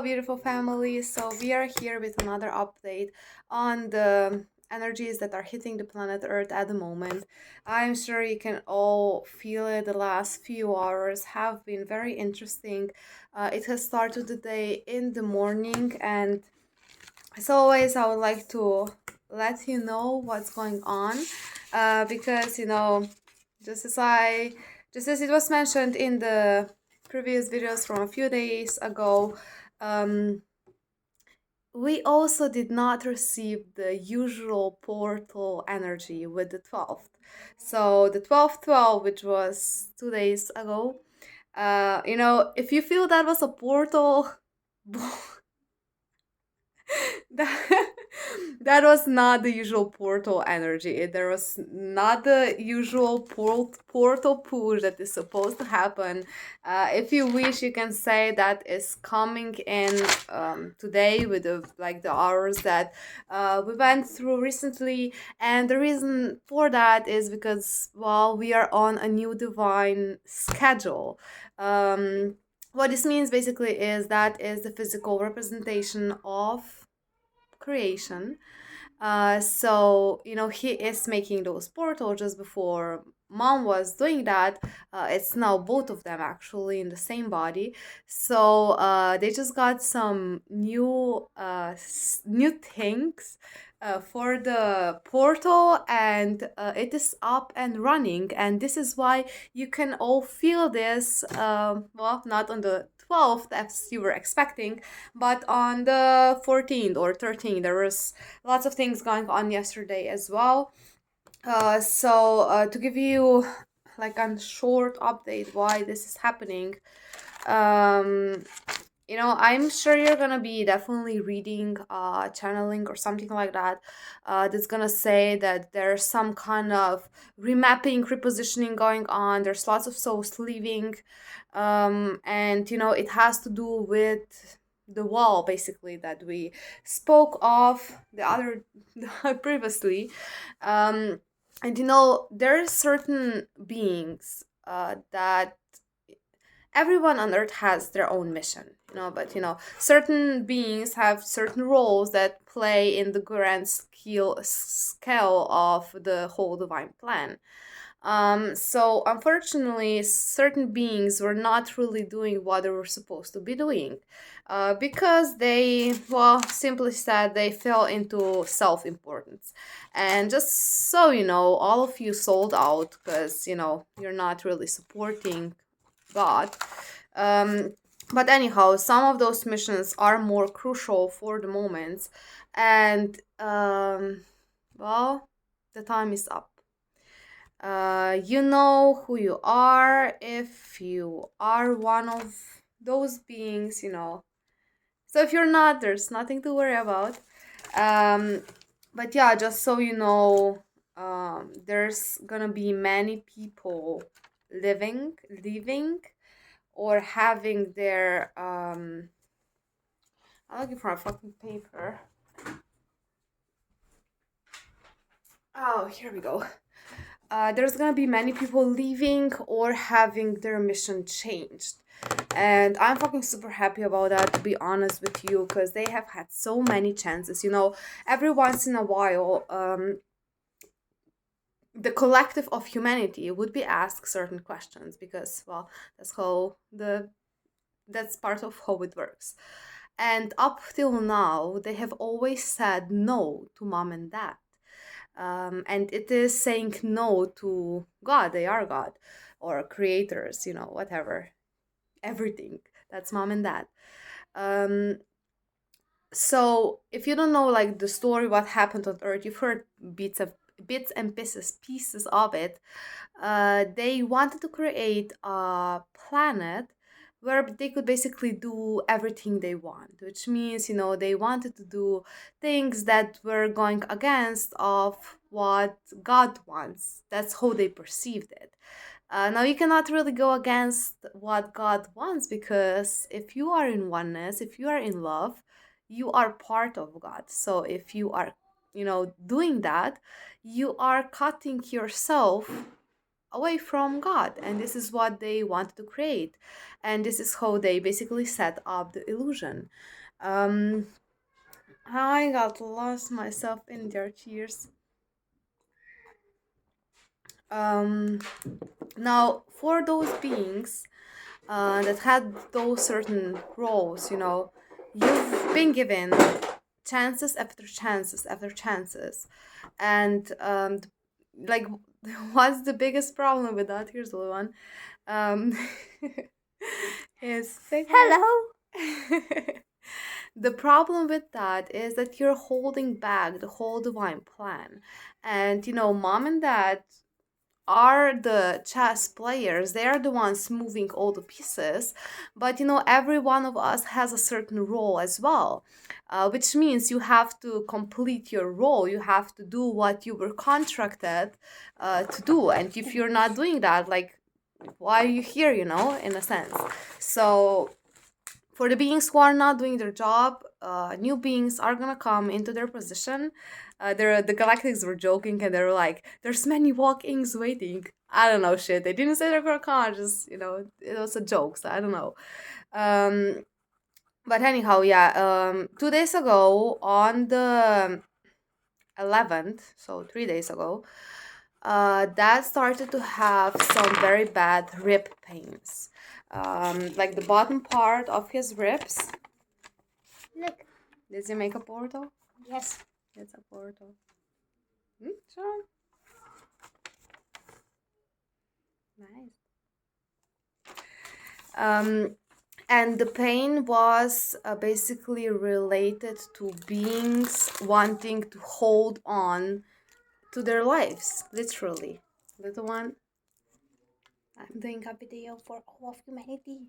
beautiful family. So, we are here with another update on the energies that are hitting the planet Earth at the moment. I'm sure you can all feel it. The last few hours have been very interesting. It has started the day in the morning, and as always, I would like to let you know what's going on because, just as I just as it was mentioned in the previous videos from a few days ago, um, we also did not receive the usual portal energy with the 12th. So the 12/12, which was 2 days ago, if you feel that was a portal, that, that was not the usual portal energy. There was not the usual portal push that is supposed to happen. If you wish, you can say that is coming in today with the hours that we went through recently. And the reason for that is because, well, we are on a new divine schedule. What this means basically is that is the physical representation of creation. So he is making those portals just before mom was doing that. It's now both of them actually in the same body. So they just got some new things for the portal, and it is up and running. And this is why you can all feel this. Well, not on the 12th as you were expecting, but on the 14th or 13th, there was lots of things going on yesterday as well. So to give you like a short update why this is happening, um, I'm sure you're gonna be definitely reading channeling or something like that. That's gonna say that there's some kind of remapping, repositioning going on. There's lots of souls leaving, and it has to do with the wall basically that we spoke of the other previously. And there are certain beings that everyone on earth has their own mission, but certain beings have certain roles that play in the grand scale of the whole divine plan. So unfortunately, certain beings were not really doing what they were supposed to be doing, because they, well, simply said, they fell into self-importance. And just so you know, all of you sold out because you're not really supporting God. Um, but anyhow, some of those missions are more crucial for the moment, and well, the time is up. You know who you are if you are one of those beings. So if you're not, there's nothing to worry about. Um, but yeah, just so you know, there's gonna be many people leaving, or having their I'm looking for a fucking paper. Oh, here we go. There's gonna be many people leaving or having their mission changed. And I'm fucking super happy about that, to be honest with you, because they have had so many chances. Every once in a while, the collective of humanity would be asked certain questions because, well, that's part of how it works. And up till now, they have always said no to mom and dad. And it is saying no to God. They are God or creators, whatever, everything. That's mom and dad. Um, so if you don't know like the story, what happened on Earth, you've heard bits and pieces of it. They wanted to create a planet where they could basically do everything they want, which means they wanted to do things that were going against of what God wants. That's how they perceived it. Now you cannot really go against what God wants, because if you are in oneness, if you are in love, you are part of God. So if you are doing that, you are cutting yourself away from God. And this is what they wanted to create. And this is how they basically set up the illusion. Um, I got lost myself in their tears. Um, Now, for those beings that had those certain roles, you've been given chances after chances after chances. And like, what's the biggest problem with that? Here's the one. Um, is hello. The problem with that is that you're holding back the whole divine plan. And, mom and dad are the chess players. They are the ones moving all the pieces, but every one of us has a certain role as well, which means you have to complete your role. You have to do what you were contracted to do, and if you're not doing that, like, why are you here, in a sense? So for the beings who are not doing their job, new beings are gonna come into their position. The Galactics were joking and they were like, "There's many walk-ins waiting." I don't know, shit. They didn't say they're gonna come. Just it was a joke. So I don't know. Um, but anyhow, yeah. 2 days ago, on the 11th, so 3 days ago, Dad started to have some very bad rib pains. Like the bottom part of his ribs. Look. Did you make a portal? Yes. It's a portal. Sure. Nice. And the pain was basically related to beings wanting to hold on to their lives, literally. Little one, I'm doing a video for all of humanity.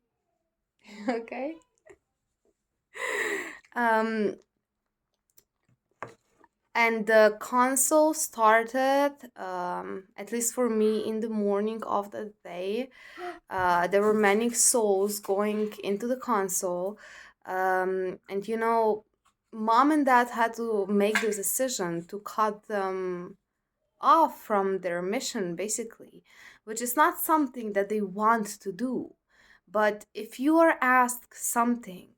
Okay. Um, and the console started, at least for me, in the morning of the day. There were many souls going into the console, and mom and dad had to make the decision to cut them off from their mission, basically, which is not something that they want to do. But if you are asked something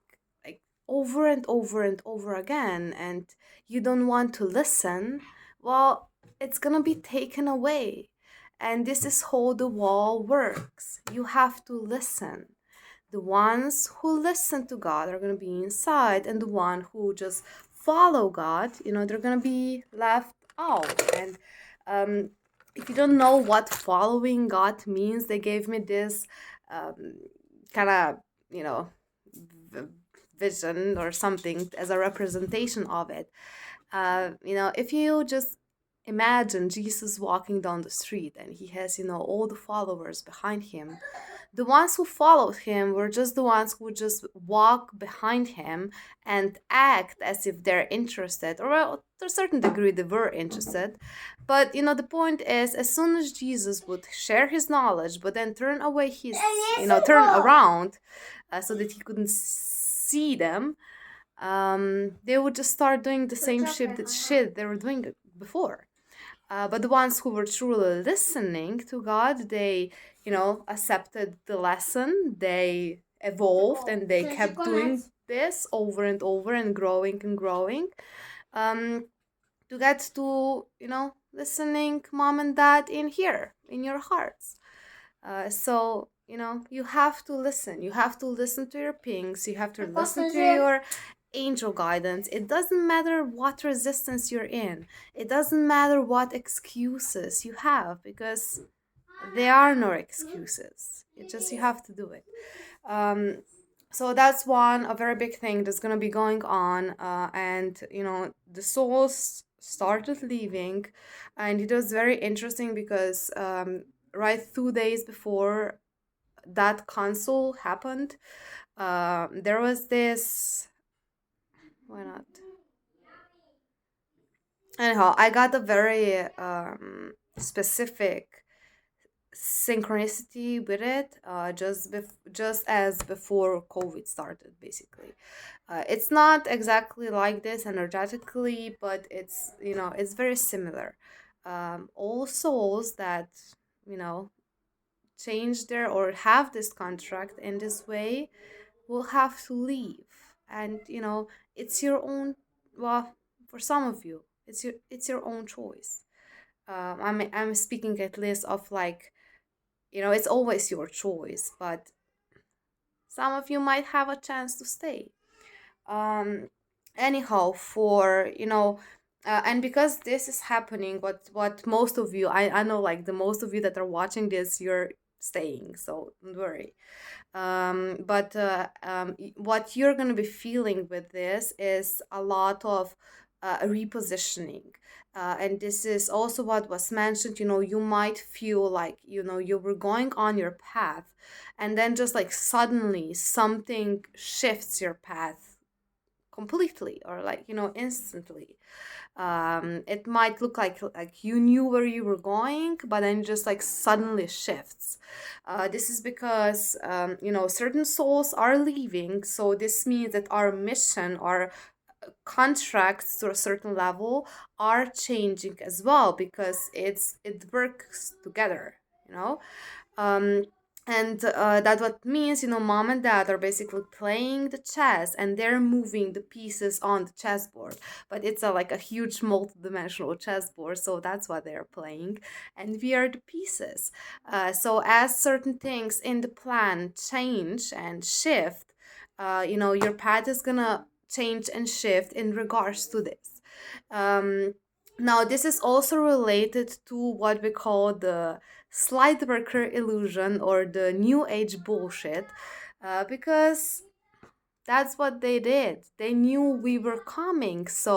like over and over and over again and you don't want to listen, well, it's gonna be taken away. And this is how the wall works. You have to listen. The ones who listen to God are going to be inside, and the one who just follow God, they're going to be left out. And um, if you don't know what following God means, they gave me this kind of, v- vision or something as a representation of it. If you just imagine Jesus walking down the street and he has, all the followers behind him. The ones who followed him were just the ones who would just walk behind him and act as if they're interested, or well, to a certain degree they were interested. But the point is, as soon as Jesus would share his knowledge, but then turn away his, turn around so that he couldn't see them, they would just start doing the same shit they were doing before. But the ones who were truly listening to God, they, accepted the lesson, they evolved, and they kept doing this over and over and growing, um, to get to, listening mom and dad in here, in your hearts. So, you have to listen. You have to listen to your pings. You have to listen to your angel guidance. It doesn't matter what resistance you're in. It doesn't matter what excuses you have, because there are no excuses. It just you have to do it. Um, so that's a very big thing that's gonna be going on, and the souls started leaving, and it was very interesting because right 2 days before that console happened, there was this. Why not? Anyhow, I got a very specific synchronicity with it, just as before COVID started, basically. It's not exactly like this energetically, but it's very similar. All souls that change their or have this contract in this way will have to leave. And it's your own, well, for some of you, it's your own choice. I'm speaking at least of like, it's always your choice, but some of you might have a chance to stay. um Anyhow, for and because this is happening, what most of you, I know, like the most of you that are watching this, you're staying, so don't worry. But what you're going to be feeling with this is a lot of repositioning. And this is also what was mentioned. You might feel like, you were going on your path, and then just like suddenly something shifts your path completely, or like, instantly. It might look like you knew where you were going, but then just like suddenly shifts. This is because certain souls are leaving, so this means that our mission, our contracts to a certain level are changing as well, because it works together, you know um and that what means, mom and dad are basically playing the chess, and they're moving the pieces on the chessboard. But it's like a huge multi-dimensional chessboard, so that's what they're playing, and we are the pieces. So as certain things in the plan change and shift, your path is gonna change and shift in regards to this. um Now, this is also related to what we call the slight worker illusion, or the new age bullshit, because that's what they did. They knew we were coming. So,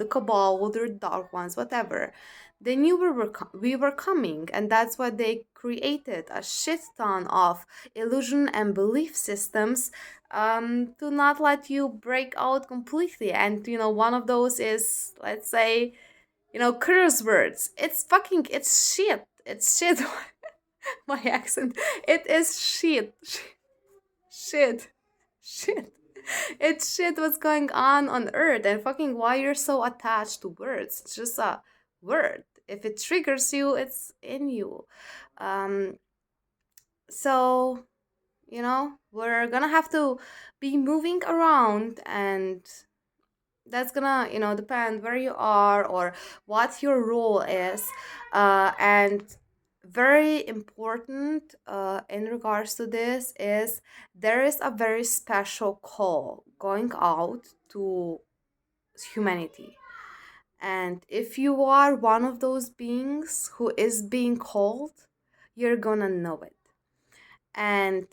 the cabal, the dark ones, whatever. They knew we were coming, and that's why they created a shit ton of illusion and belief systems, to not let you break out completely. And, one of those is, let's say, curse words. It's shit. It's shit. My accent. It is shit. Shit. Shit. It's shit what's going on Earth, and fucking why you're so attached to words. It's just a word. If it triggers you, it's in you. Um, so, we're gonna have to be moving around, and that's gonna depend where you are or what your role is. And very important, in regards to this, is there is a very special call going out to humanity. And if you are one of those beings who is being called, you're gonna know it. And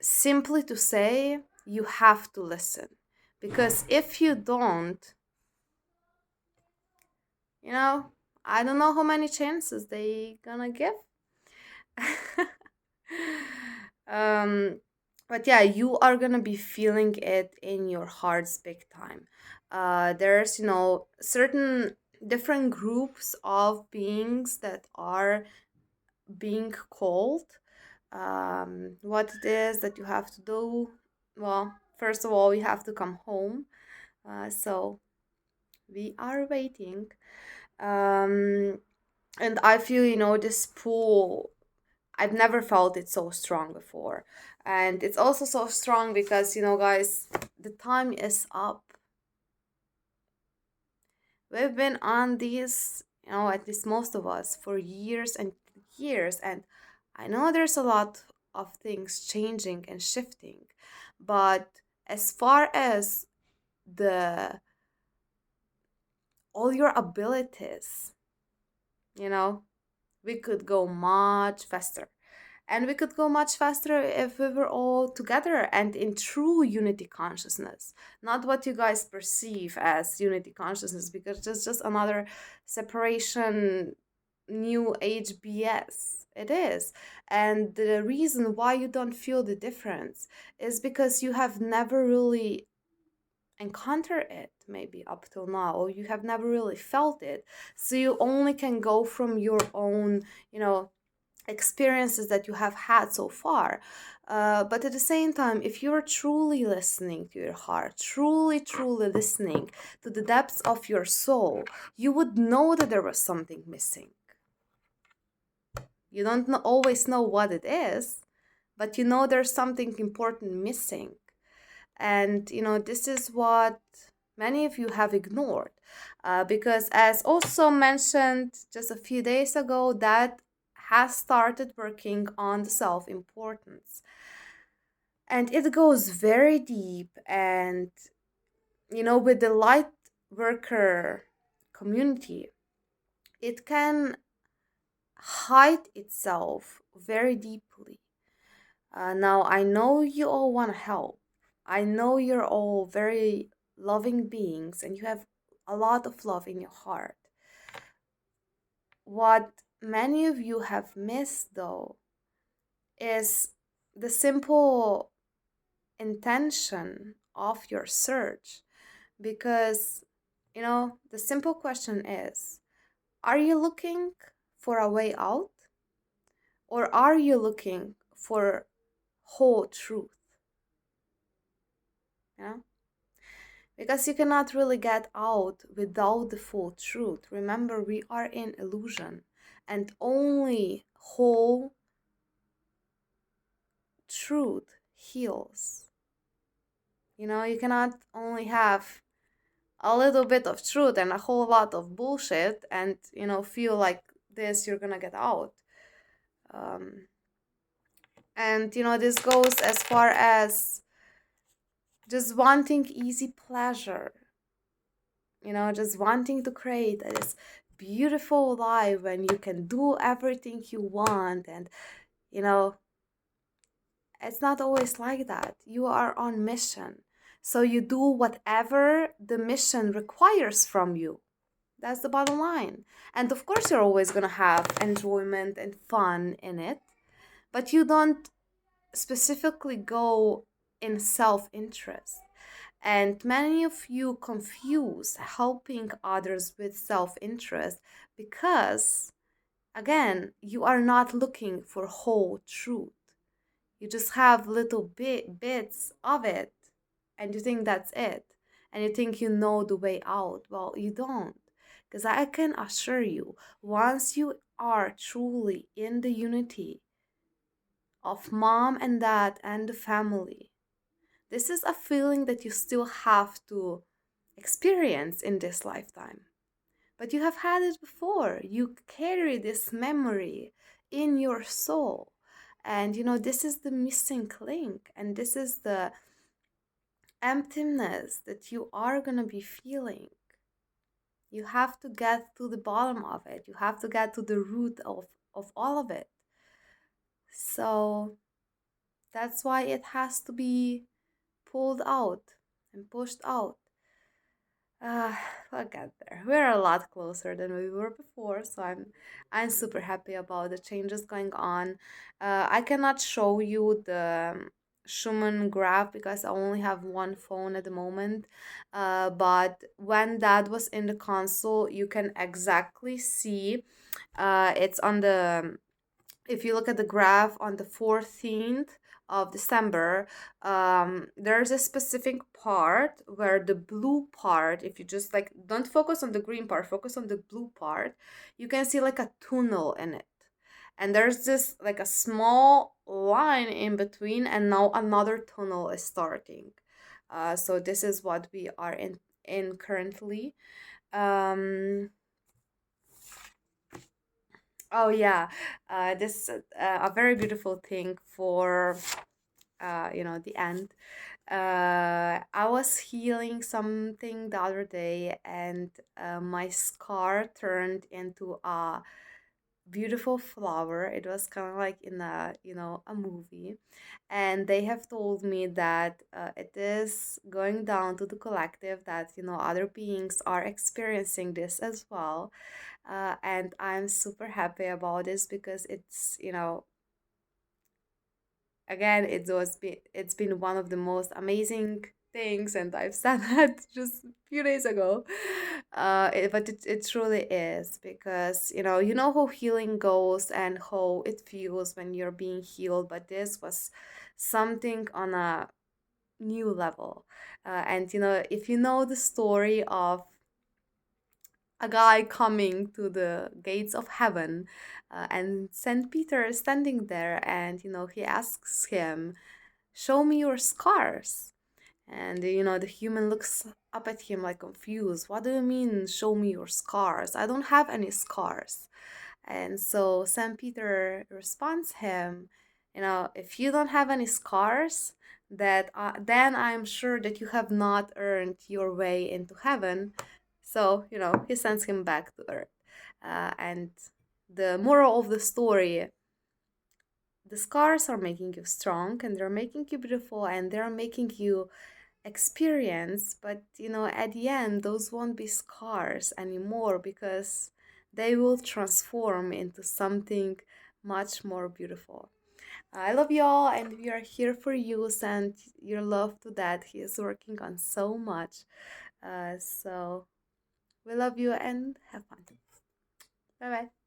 simply to say, you have to listen, because if you don't, you know, I don't know how many chances they gonna give. um, but yeah, you are gonna be feeling it in your hearts big time. There's, certain different groups of beings that are being called. What it is that you have to do? Well, first of all, you have to come home. So we are waiting. Um, and I feel, this pull, I've never felt it so strong before. And it's also so strong because, guys, the time is up. We've been on these, at least most of us, for years and years. And I know there's a lot of things changing and shifting. But as far as the all your abilities, you know, we could go much faster. And we could go much faster if we were all together and in true unity consciousness, not what you guys perceive as unity consciousness, because it's just another separation, new age BS. It is. And the reason why you don't feel the difference is because you have never really encountered it, maybe up till now, or you have never really felt it. So you only can go from your own, experiences that you have had so far. But at the same time, if you're truly listening to your heart, truly listening to the depths of your soul, you would know that there was something missing. You don't know, always know what it is, but you know there's something important missing. And this is what many of you have ignored, because as also mentioned just a few days ago, that has started working on the self importance, and it goes very deep. And with the light worker community, it can hide itself very deeply. Now, I know you all want to help. I know you're all very loving beings and you have a lot of love in your heart. What many of you have missed, though, is the simple intention of your search. Because, the simple question is, are you looking for a way out? Or are you looking for whole truth? You know? Because you cannot really get out without the full truth. Remember, we are in illusion, and only whole truth heals. You cannot only have a little bit of truth and a whole lot of bullshit and, feel like this, you're gonna get out. Um, and, this goes as far as just wanting easy pleasure, just wanting to create this beautiful life when you can do everything you want. And, you know, it's not always like that. You are on mission. So you do whatever the mission requires from you. That's the bottom line. And of course, you're always going to have enjoyment and fun in it, but you don't specifically go in self interest. And many of you confuse helping others with self interest because, again, you are not looking for whole truth. You just have little bits of it, and you think that's it. And you think you know the way out. Well, you don't. Because I can assure you, once you are truly in the unity of mom and dad and the family, this is a feeling that you still have to experience in this lifetime. But you have had it before. You carry this memory in your soul. And this is the missing link, and this is the emptiness that you are going to be feeling. You have to get to the bottom of it. You have to get to the root of all of it. So that's why it has to be pulled out and pushed out. Uh, we'll get there. We're a lot closer than we were before, so I'm super happy about the changes going on. I cannot show you the Schumann graph because I only have one phone at the moment. But when that was in the console, you can exactly see. It's on the If you look at the graph on the 14th of December, there's a specific part where the blue part, if you just like don't focus on the green part, focus on the blue part, you can see like a tunnel in it. And there's this like a small line in between, and now another tunnel is starting. So this is what we are in currently. Um, Oh yeah, this a very beautiful thing for the end. I was healing something the other day, and my scar turned into a beautiful flower. It was kind of like in a movie, and they have told me that it is going down to the collective, that other beings are experiencing this as well. And I'm super happy about this because it's again it's been one of the most amazing things, and I've said that just a few days ago. But it truly is, because how healing goes and how it feels when you're being healed, but this was something on a new level. And if you know the story of a guy coming to the gates of heaven, and Saint Peter is standing there, and he asks him, "Show me your scars." And the human looks up at him like confused. "What do you mean, show me your scars? I don't have any scars." And so St. Peter responds him, "If you don't have any scars, that then I'm sure that you have not earned your way into heaven." So he sends him back to earth. And the moral of the story: the scars are making you strong, and they're making you beautiful, and they're making you experience. But at the end, those won't be scars anymore, because they will transform into something much more beautiful. I love y'all, and we are here for you. Send your love to Dad. He is working on so much. So we love you and have fun. Bye bye.